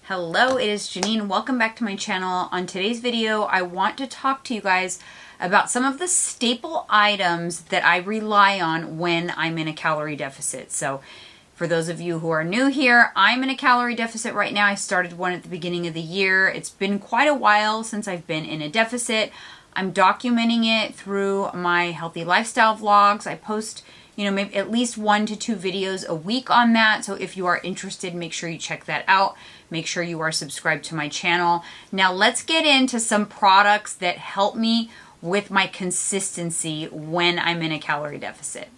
Hello, it is Jeanine. Welcome back to my channel. On today's video, I want to talk to you guys about some of the staple items that I rely on when I'm in a calorie deficit. So for those of you who are new here, I'm in a calorie deficit right now. I started one at the beginning of the year. It's been quite a while since I've been in a deficit. I'm documenting it through my healthy lifestyle vlogs. I post, maybe at least 1 to 2 videos a week on that. So if you are interested, make sure you check that out. Make sure you are subscribed to my channel. Now let's get into some products that help me with my consistency when I'm in a calorie deficit.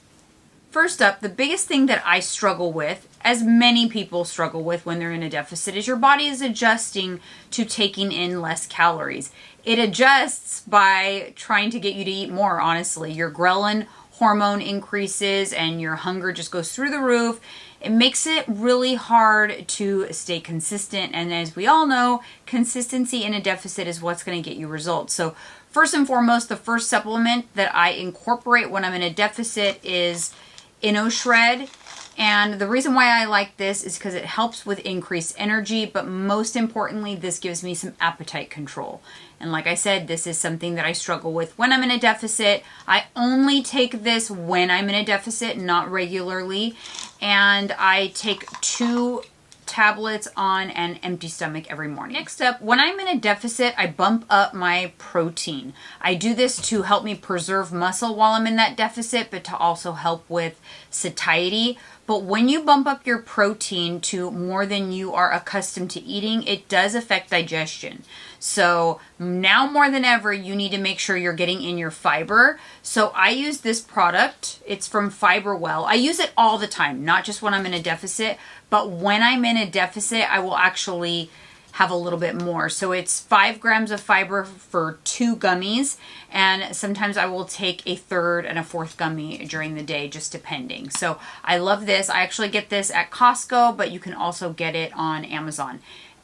First up, the biggest thing that I struggle with, as many people struggle with when they're in a deficit, is your body is adjusting to taking in less calories. It adjusts by trying to get you to eat more, honestly. Your ghrelin hormone increases and your hunger just goes through the roof. It makes it really hard to stay consistent. And as we all know, consistency in a deficit is what's going to get you results. So first and foremost, the first supplement that I incorporate when I'm in a deficit is Inno Shred. And the reason why I like this is because it helps with increased energy, but most importantly, this gives me some appetite control. And like I said, this is something that I struggle with when I'm in a deficit. I only take this when I'm in a deficit, not regularly. And I take 2 tablets on an empty stomach every morning. Next up, when I'm in a deficit, I bump up my protein. I do this to help me preserve muscle while I'm in that deficit, but to also help with satiety. But when you bump up your protein to more than you are accustomed to eating, it does affect digestion. So now more than ever, you need to make sure you're getting in your fiber. So I use this product. It's from Fiberwell. I use it all the time, not just when I'm in a deficit, but when I'm in a deficit, I will actually have a little bit more. So it's 5 grams of fiber for 2 gummies, and sometimes I will take a 3rd and a 4th gummy during the day, just depending. So I love this. I actually get this at Costco, but you can also get it on Amazon.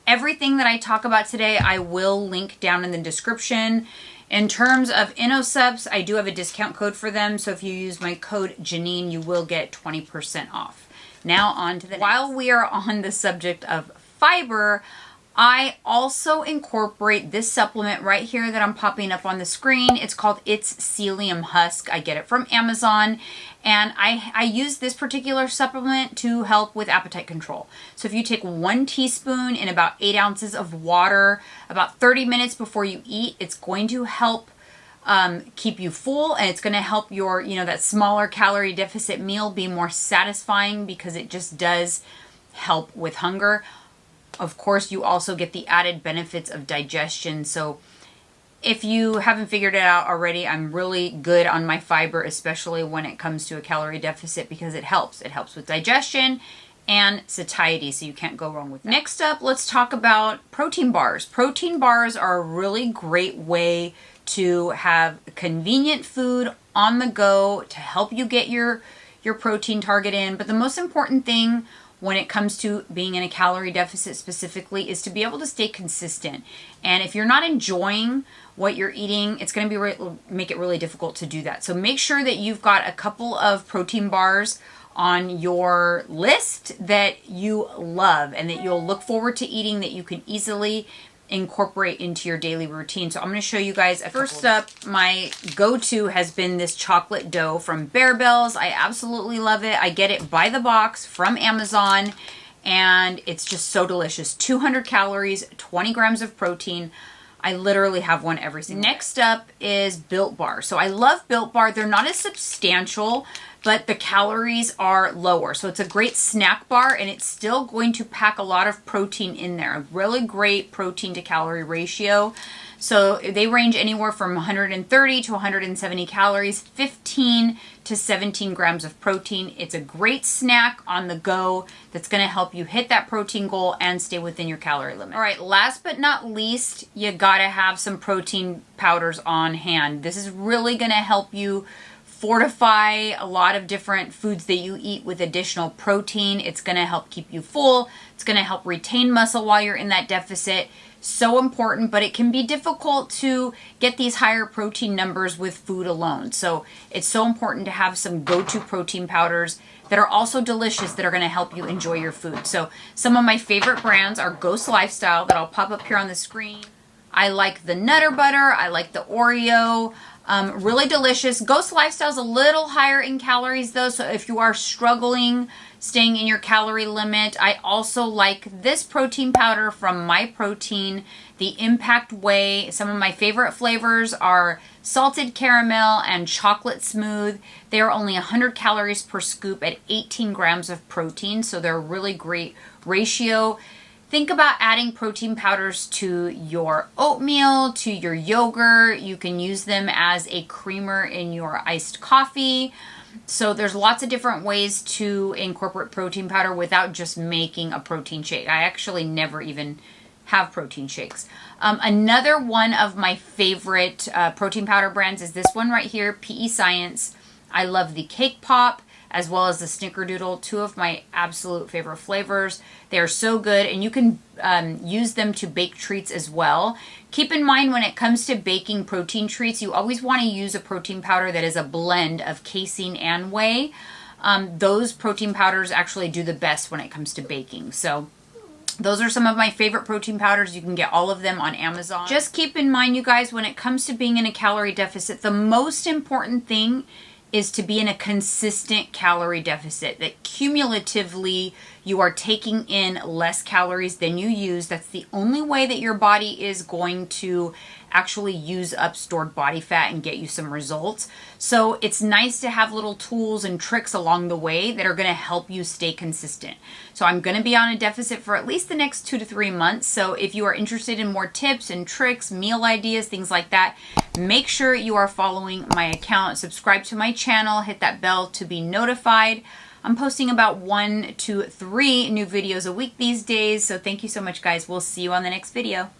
Everything that I talk about today, I will link down in the description. In terms of Inno subs, I do have a discount code for them. So if you use my code Jeanine, you will get 20% off. Now on to the next. While we are on the subject of fiber, I also incorporate this supplement right here that I'm popping up on the screen. It's called Psyllium Husk. I get it from Amazon. And I use this particular supplement to help with appetite control. So if you take 1 teaspoon in about 8 ounces of water, about 30 minutes before you eat, it's going to help keep you full, and it's going to help your, that smaller calorie deficit meal be more satisfying, because it just does help with hunger. Of course, you also get the added benefits of digestion. So if you haven't figured it out already, I'm really good on my fiber, especially when it comes to a calorie deficit, because it helps. It helps with digestion and satiety, so you can't go wrong with that. Next up, let's talk about protein bars. Protein bars are a really great way to have convenient food on the go to help you get your protein target in. But the most important thing when it comes to being in a calorie deficit specifically is to be able to stay consistent. And if you're not enjoying what you're eating, it's going to make it really difficult to do that. So make sure that you've got a couple of protein bars on your list that you love and that you'll look forward to eating, that you can easily incorporate into your daily routine. So I'm going to show you guys. First up, my go-to has been this chocolate dough from Barebells. I absolutely love it. I get it by the box from Amazon, and it's just so delicious. 200 calories, 20 grams of protein. I literally have one every single day. Next up is Built Bar. So I love Built Bar. They're not as substantial, but the calories are lower. So it's a great snack bar, and it's still going to pack a lot of protein in there. A really great protein to calorie ratio. So they range anywhere from 130 to 170 calories, 15 to 17 grams of protein. It's a great snack on the go that's going to help you hit that protein goal and stay within your calorie limit. All right, last but not least, you got to have some protein powders on hand. This is really going to help you fortify a lot of different foods that you eat with additional protein. It's going to help keep you full. It's going to help retain muscle while you're in that deficit. So important, but it can be difficult to get these higher protein numbers with food alone. So it's so important to have some go-to protein powders that are also delicious that are going to help you enjoy your food. So some of my favorite brands are Ghost Lifestyle that I'll pop up here on the screen. I like the Nutter Butter. I like the Oreo. Really delicious. Ghost Lifestyle is a little higher in calories though, so if you are struggling staying in your calorie limit, I also like this protein powder from My Protein, the Impact Whey. Some of my favorite flavors are salted caramel and chocolate smooth. They are only 100 calories per scoop at 18 grams of protein, so they're a really great ratio. Think about adding protein powders to your oatmeal, to your yogurt. You can use them as a creamer in your iced coffee. So there's lots of different ways to incorporate protein powder without just making a protein shake. I actually never even have protein shakes. Another one of my favorite protein powder brands is this one right here, PE Science. I love the Cake Pop as well as the Snickerdoodle, two of my absolute favorite flavors. They are so good, and you can use them to bake treats as well. Keep in mind when it comes to baking protein treats, you always want to use a protein powder that is a blend of casein and whey. Those protein powders actually do the best when it comes to baking. So those are some of my favorite protein powders. You can get all of them on Amazon. Just keep in mind, you guys, when it comes to being in a calorie deficit, the most important thing is to be in a consistent calorie deficit, that cumulatively you are taking in less calories than you use. That's the only way that your body is going to actually use up stored body fat and get you some results. So it's nice to have little tools and tricks along the way that are going to help you stay consistent. So I'm going to be on a deficit for at least the next 2 to 3 months. So if you are interested in more tips and tricks, meal ideas, things like that, make sure you are following my account, subscribe to my channel, hit that bell to be notified. I'm posting about 1 to 3 new videos a week these days. So thank you so much, guys. We'll see you on the next video.